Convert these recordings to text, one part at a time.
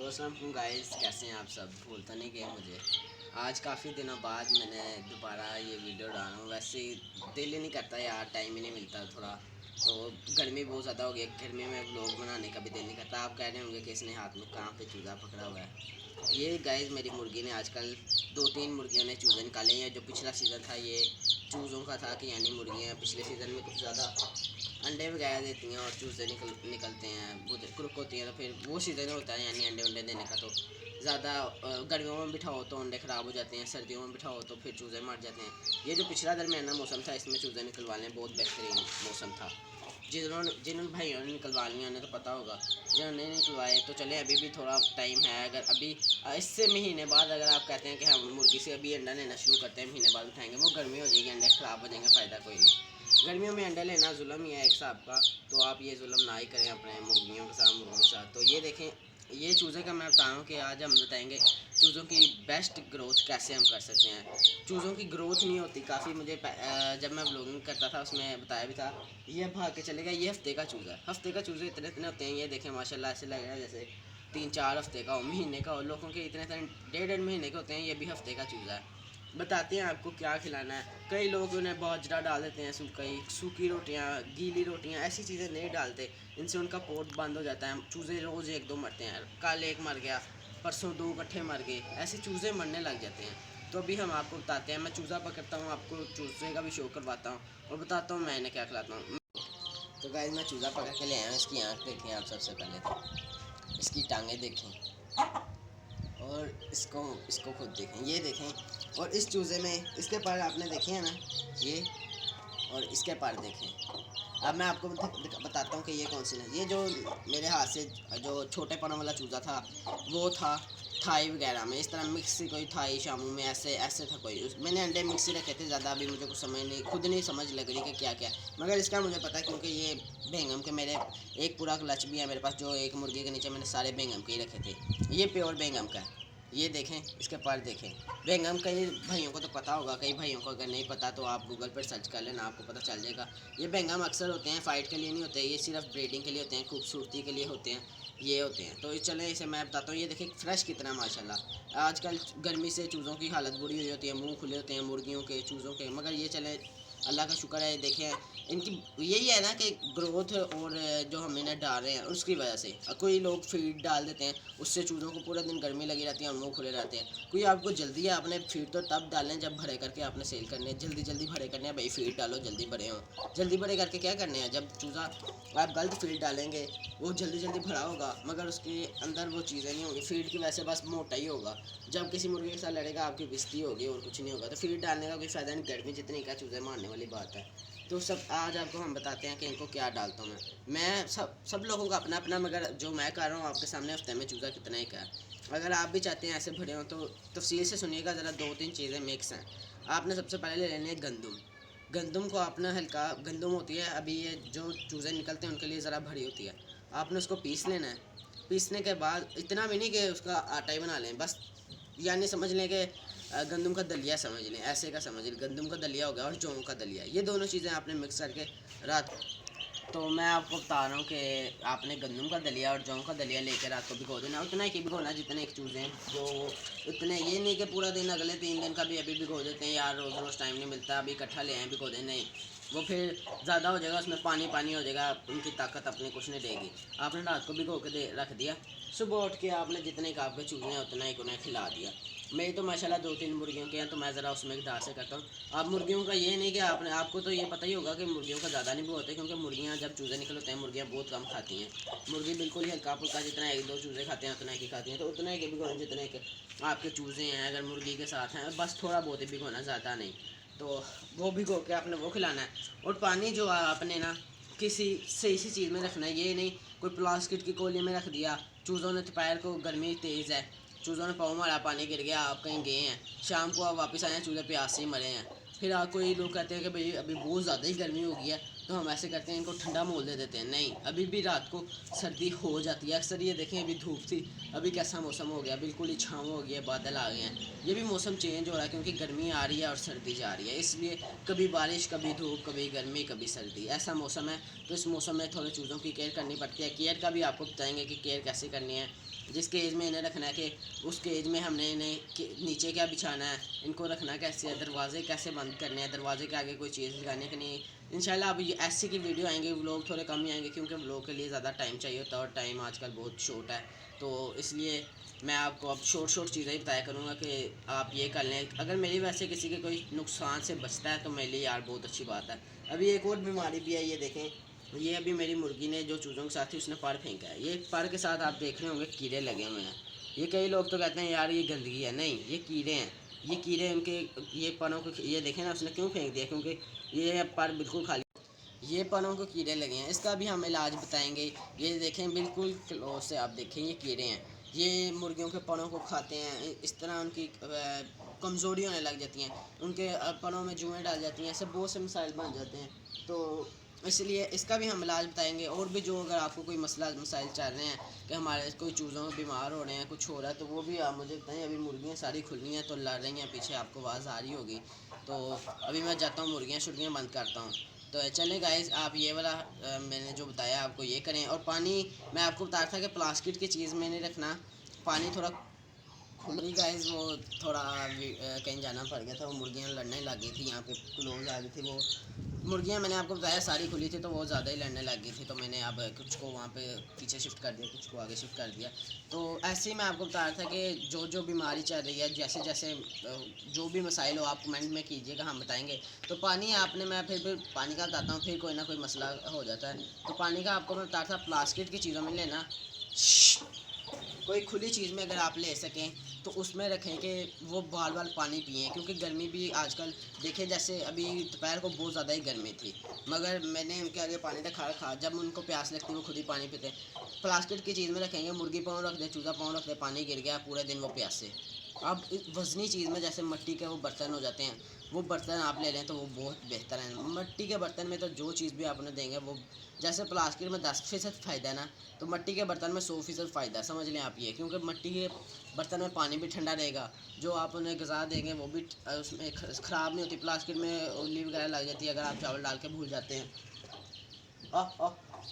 तो अस्सलाम गाइस, कैसे हैं आप सब? भूल तो नहीं गए मुझे? आज काफ़ी दिनों बाद मैंने दोबारा ये वीडियो डाला हूँ। वैसे दिल ही नहीं करता यार, टाइम ही नहीं मिलता थोड़ा। तो गर्मी बहुत ज़्यादा हो गई, गर्मी में व्लॉग बनाने का भी दिल नहीं करता। आप कह रहे होंगे कि इसने हाथ में कहाँ पे चूज़ा पकड़ा हुआ है। ये गाइस मेरी मुर्गी ने आजकल 2-3 मुर्गियों ने चूज़े निकाले हैं। जो पिछला सीज़न था ये चूज़ों का था कि यानी मुर्गियाँ पिछले सीज़न में कुछ ज़्यादा अंडे वगैरह देती हैं और चूज़े निकलते हैं, वो क्रुक होती हैं। तो फिर वो सीज़न होता है यानी अंडे देने का। तो ज़्यादा गर्मियों में बिठाओ तो अंडे ख़राब हो जाते हैं, सर्दियों में बिठाओ तो फिर चूज़े मर जाते हैं। ये जो पिछला दरमियाना मौसम था इसमें चूज़े निकलवाने बहुत बेहतरीन मौसम था। जिन भाइयों ने निकलवा लिया उन्हें तो पता होगा, जिन्होंने नहीं निकलवाए तो चले अभी भी थोड़ा टाइम है। अगर अभी इससे महीने बाद अगर आप कहते हैं कि हम मुर्गी से अभी अंडा लेना शुरू करते हैं, महीने बाद उठाएंगे, वो गर्मी हो जाएगी, अंडे ख़राब हो जाएंगे, फ़ायदा कोई नहीं। गर्मियों में अंडे लेना जुल्म ही है एक हिसाब का। तो आप ये जुल्म ना ही करें अपने मुर्गियों के साथ, मुर्गों के साथ। तो ये देखें, ये चूज़े का मैं बता रहा हूँ कि आज हम बताएंगे चूज़ों की बेस्ट ग्रोथ कैसे हम कर सकते हैं। चूज़ों की ग्रोथ नहीं होती काफ़ी। मुझे जब मैं व्लॉगिंग करता था उसमें बताया भी था। ये भाग के चलेगा, ये हफ्ते का चूज़ा है। हफ्ते का चूज़े इतने इतने होते हैं, ये देखें माशाल्लाह, ऐसे लग रहा है जैसे 3-4 हफ्ते का हो, महीने का हो। लोगों के इतने इतने 1.5 महीने के होते हैं, ये भी हफ्ते का चूज़ा है। बताते हैं आपको क्या खिलाना है। कई लोग उन्हें बाजरा डाल देते हैं, सूखी रोटियाँ, गीली रोटियाँ, ऐसी चीज़ें नहीं डालते। इनसे उनका पोट बंद हो जाता है। चूज़े रोज़ 1-2 मरते हैं, कल एक मर गया, परसों 2 इकट्ठे मर गए, ऐसे चूज़े मरने लग जाते हैं। तो अभी हम आपको बताते हैं, मैं चूज़ा पकड़ता हूँ, आपको चूज़े का भी शो करवाता हूँ और बताता हूँ मैं इन्हें क्या खिलाता हूँ। तो गाइस, मैं चूज़ा पकड़ के ले आया हूँ। इसकी आँख देखें आप सबसे पहले तो, इसकी टांगें देखें और इसको इसको खुद देखें, ये देखें। और इस चूज़े में इसके पर आपने देखे हैं ना, ये, और इसके पर देखें। अब मैं आपको बताता हूँ कि ये कौन सी है। ये जो मेरे हाथ से जो छोटे पनों वाला चूज़ा था वो था थाई वगैरह में, इस तरह मिक्स कोई थाई शामू में ऐसे ऐसे था कोई। मैंने अंडे मिक्स ही रखे थे ज़्यादा, अभी मुझे कुछ समझ नहीं, खुद नहीं समझ लग रही कि क्या क्या। मगर इसका मुझे पता है क्योंकि ये बेंगम के मेरे एक पूरा क्लच भी है मेरे पास, जो एक मुर्गी के नीचे मैंने सारे बेंगम के ही रखे थे। ये प्योर बेंगम का है। ये देखें, इसके पर देखें। बेंगम कई भाइयों को तो पता होगा, कई भाइयों को अगर नहीं पता तो आप गूगल पर सर्च कर लेना, आपको पता चल जाएगा। ये बेंगम अक्सर होते हैं, फ़ाइट के लिए नहीं होते, ये सिर्फ ब्रीडिंग के लिए होते हैं, खूबसूरती के लिए होते हैं, ये होते हैं। तो चलें इसे मैं बताता हूँ। ये देखें फ्रेश कितना माशाल्लाह। आजकल गर्मी से चूज़ों की हालत बुरी हुई होती है, मुंह खुले होते हैं मुर्गियों के, चूज़ों के, मगर ये चले अल्लाह का शुक्र है। देखें इनकी यही है ना कि ग्रोथ और जो हम इन्हें डाल रहे हैं उसकी वजह से। कोई लोग फीड डाल देते हैं, उससे चूज़ों को पूरा दिन गर्मी लगी रहती है और मुंह खुले रहते हैं। कोई आपको जल्दी है, आपने फीड तो तब डालें जब भरे करके आपने सेल करने, जल्दी जल्दी भरे करने हैं भाई, फीड डालो जल्दी बड़े हों। जल्दी बड़े करके क्या करने हैं, जब चूज़ा आप गलत फीड डालेंगे वो जल्दी जल्दी भरा होगा मगर उसके अंदर वो चीज़ें नहीं होंगी, फीड की वजह से बस मोटा ही होगा। जब किसी मुर्गे के साथ लड़ेगा आपकी बिस्ती होगी और कुछ नहीं होगा। तो फीड डालने का कोई फ़ायदा नहीं, गर्मी जितनी का चूज़े मारने वाली बात है। तो सब आज आपको हम बताते हैं कि इनको क्या डालता हूँ मैं। सब लोगों का अपना अपना, मगर जो मैं कर रहा हूँ आपके सामने, हफ्ते में चूज़ा कितना ही का है। अगर आप भी चाहते हैं ऐसे भरे हों तो तफसील से सुनिएगा ज़रा। 2-3 चीज़ें मिक्स हैं। आपने सबसे पहले ले लेनी है गंदम। गंदम को आपने हल्का, गंदम होती है अभी ये जो चूज़े निकलते हैं उनके लिए ज़रा भरी होती है, आपने उसको पीस लेना है। पीसने के बाद इतना भी नहीं कि उसका आटा ही बना लें, बस यानी समझ लें कि गंदम का दलिया समझ लें, ऐसे का समझ लें। गंदम का दलिया हो गया और जौ का दलिया, ये दोनों चीज़ें आपने मिक्स करके रात। तो मैं आपको बता रहा हूँ कि आपने गंदम का दलिया और जौ का दलिया लेकर रात को भिगो देना। उतना ही भिगोना जितने एक चूज़े हैं, जो उतने, ये नहीं कि पूरा दिन, अगले 3 दिन का भी अभी भिगो देते हैं यार, रोज़ रोज़ टाइम नहीं मिलता, अभी इकट्ठा ले आए भिगो दें, नहीं, वो फिर ज़्यादा हो जाएगा, उसमें पानी पानी हो जाएगा, उनकी ताकत अपनी कुछ नहीं देगी। आपने रात को भिगो के रख दिया, सुबह उठ के आपने जितने का आपके चूज़े हैं उतना ही उन्हें खिला दिया। मेरी तो माशाल्लाह 2-3 मुर्गियों के हैं तो मैं ज़रा उसमें दार से करता हूँ। आप मुर्गियों का ये नहीं कि आपको तो ये पता ही होगा कि मुर्गियों का ज़्यादा नहीं भिगोते, क्योंकि मुर्गियाँ जब चूज़े निकलते हैं मुर्गियाँ बहुत कम खाती हैं। मुर्गी बिल्कुल ही हल्का फुल्का, जितना 1-2 चूज़े खाते हैं उतना ही खाती हैं। तो उतना ही भिगोना जितने के आपके चूज़े हैं, अगर मुर्गी के साथ हैं बस थोड़ा बहुत ही भिगोना, ज़्यादा नहीं। तो वो भिगो के आपने वो खिलाना है। और पानी जो आपने ना किसी सही सी चीज़ में रखना है, ये नहीं कोई प्लास्टिक की कोली में रख दिया। चूज़ों ने दोपहर को, गर्मी तेज़ है, चूज़ों ने पाँव मारा, पानी गिर गया, आप कहीं गए हैं, शाम को आप वापस आए हैं, चूज़े प्यास से ही मरे हैं। फिर कोई लोग कहते हैं कि भाई अभी बहुत ज़्यादा ही गर्मी हो गई है, तो हम ऐसे करते हैं इनको ठंडा मोल दे देते हैं। नहीं, अभी भी रात को सर्दी हो जाती है अक्सर। ये देखें अभी धूप थी, अभी कैसा मौसम हो गया, बिल्कुल ही छाँव हो गई है, बादल आ गए हैं। ये भी मौसम चेंज हो रहा है क्योंकि गर्मी आ रही है और सर्दी जा रही है, इसलिए कभी बारिश, कभी धूप, कभी गर्मी, कभी सर्दी, ऐसा मौसम है। तो इस मौसम में थोड़े चूज़ों की केयर करनी पड़ती है। केयर का भी आपको बताएंगे कि केयर कैसे करनी है। जिस केज में इन्हें रखना है कि उस केज में हमने इन्हें नीचे क्या बिछाना है, इनको रखना कैसे है, दरवाजे कैसे बंद करने हैं, दरवाजे के आगे कोई चीज़ लगाने की नहीं। इंशाल्लाह अब ये ऐसी की वीडियो आएंगे, व्लॉग थोड़े कम ही आएंगे क्योंकि व्लॉग के लिए ज़्यादा टाइम चाहिए होता है और टाइम आजकल बहुत शॉर्ट है। तो इसलिए मैं आपको अब शॉर्ट चीज़ें ही बताया करूँगा कि आप ये कर लें। अगर मेरी वैसे किसी के कोई नुकसान से बचता है तो मेरे लिए यार बहुत अच्छी बात है। अभी एक और बीमारी भी है, ये देखें, ये अभी मेरी मुर्गी ने जो चूज़ों के साथ थी उसने पर फेंका है। ये पर के साथ आप देख रहे होंगे कीड़े लगे हुए हैं। ये कई लोग तो कहते हैं यार ये गंदगी है, नहीं ये कीड़े हैं। ये कीड़े उनके ये परों को, ये देखें ना उसने क्यों फेंक दिया, क्योंकि ये पर बिल्कुल खाली, ये परों को कीड़े लगे हैं। इसका भी हम इलाज बताएंगे। ये देखें बिल्कुल क्लोज से आप देखें, ये कीड़े हैं, ये मुर्गियों के परों को खाते हैं। इस तरह उनकी कमज़ोरी होने लग जाती हैं, उनके परों में जुएँ डाल जाती हैं, ऐसे बहुत से मसाइल बन जाते हैं। तो इसलिए इसका भी हम इलाज बताएंगे। और भी जो अगर आपको कोई मसाइल चल रहे हैं कि हमारे कोई चूज़ों में बीमार हो रहे हैं, कुछ हो रहा है, तो वो भी आप मुझे बताएं। अभी मुर्गियाँ सारी खुली हैं तो लड़ रही हैं, पीछे आपको आवाज़ आ रही होगी। तो अभी मैं जाता हूँ, मुर्गियाँ शुर्गियाँ बंद करता हूँ। तो चलें गाइस, आप ये वाला मैंने जो बताया आपको ये करें। और पानी मैं आपको बता रहा था कि प्लास्टिक की चीज़ में नहीं रखना, पानी थोड़ा खुली। गाइस वो थोड़ा कहीं जाना पड़ गया था, वो मुर्गियाँ लड़ने लग गई थी, यहाँ पे क्लोज आ गई थी वो मुर्गियाँ। मैंने आपको बताया सारी खुली थी तो वो ज़्यादा ही लड़ने लग गई थी, तो मैंने अब कुछ को वहाँ पे पीछे शिफ्ट कर दिया, कुछ को आगे शिफ्ट कर दिया। तो ऐसे ही मैं आपको बता रहा था कि जो बीमारी चल रही है, जैसे जैसे जो भी मसाइल हो आप कमेंट में कीजिएगा, हम बताएंगे। तो पानी आपने, मैं फिर पानी का बताता हूँ, फिर कोई ना कोई मसला हो जाता है। तो पानी का आपको मैं बता रहा था, प्लास्टिक की चीज़ों में लेना, कोई खुली चीज़ में अगर आप ले सकें तो उसमें रखें कि वो बाल बाल पानी पिएँ, क्योंकि गर्मी भी आजकल देखें, जैसे अभी दोपहर को बहुत ज़्यादा ही गर्मी थी, मगर मैंने उनके आगे पानी रखा, जब उनको प्यास लगती वो खुद ही पानी पीते। प्लास्टिक की चीज़ में रखेंगे, मुर्गी पाँव रख दे, चूज़ा पाँव रख दे, पानी गिर गया, पूरे दिन वो प्यासे। अब वज़नी चीज़ में जैसे मिट्टी के वो बर्तन हो जाते हैं, वो बर्तन आप ले लें तो वो बहुत बेहतर है। मिट्टी के बर्तन में तो जो चीज़ भी आपने देंगे वो, जैसे प्लास्टिक में 10% फ़ायदा है ना, तो मिट्टी के बर्तन में 100% फ़ायदा है, समझ लें आप ये। क्योंकि मिट्टी के बर्तन में पानी भी ठंडा रहेगा, जो आप उन्हें ग़िज़ा देंगे वो भी उसमें ख़राब नहीं होती। प्लास्टिक में उंगली वगैरह लग जाती है अगर आप चावल डाल के भूल जाते हैं,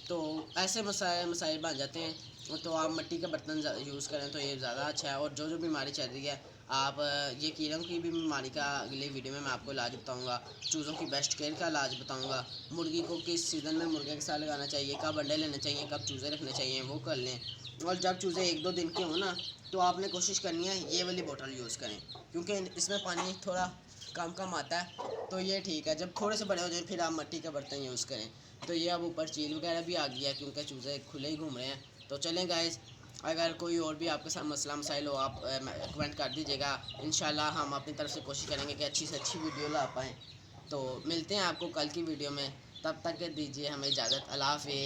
तो ऐसे मसाइल बन जाते हैं। तो आप मिट्टी के बर्तन यूज़ करें तो ये ज़्यादा अच्छा है। और जो बीमारी चल रही है, आप ये कीड़ों की भी बीमारी का अगले वीडियो में मैं आपको इलाज बताऊंगा, चूज़ों की बेस्ट केयर का इलाज बताऊंगा, मुर्गी को किस सीज़न में मुर्गे के साथ लगाना चाहिए, कब अंडे लेने चाहिए, कब चूज़े रखने चाहिए, वो कर लें। और जब चूज़े 1-2 दिन के हों ना, तो आपने कोशिश करनी है ये वाली बोतल यूज़ करें, क्योंकि इसमें पानी थोड़ा कम आता है, तो ये ठीक है। जब थोड़े से बड़े हो जाए फिर आप मिट्टी का बर्तन यूज़ करें। तो ये अब ऊपर चील वगैरह भी आ गया क्योंकि चूज़े खुले ही घूम रहे हैं। तो चलें गाइस, अगर कोई और भी आपके साथ मसला मसाइल हो, आप कमेंट कर दीजिएगा। इंशाल्लाह हम अपनी तरफ से कोशिश करेंगे कि अच्छी से अच्छी वीडियो ला पाएँ। तो मिलते हैं आपको कल की वीडियो में, तब तक के दीजिए हमें इजाज़त। अल्लाह हाफ़िज़।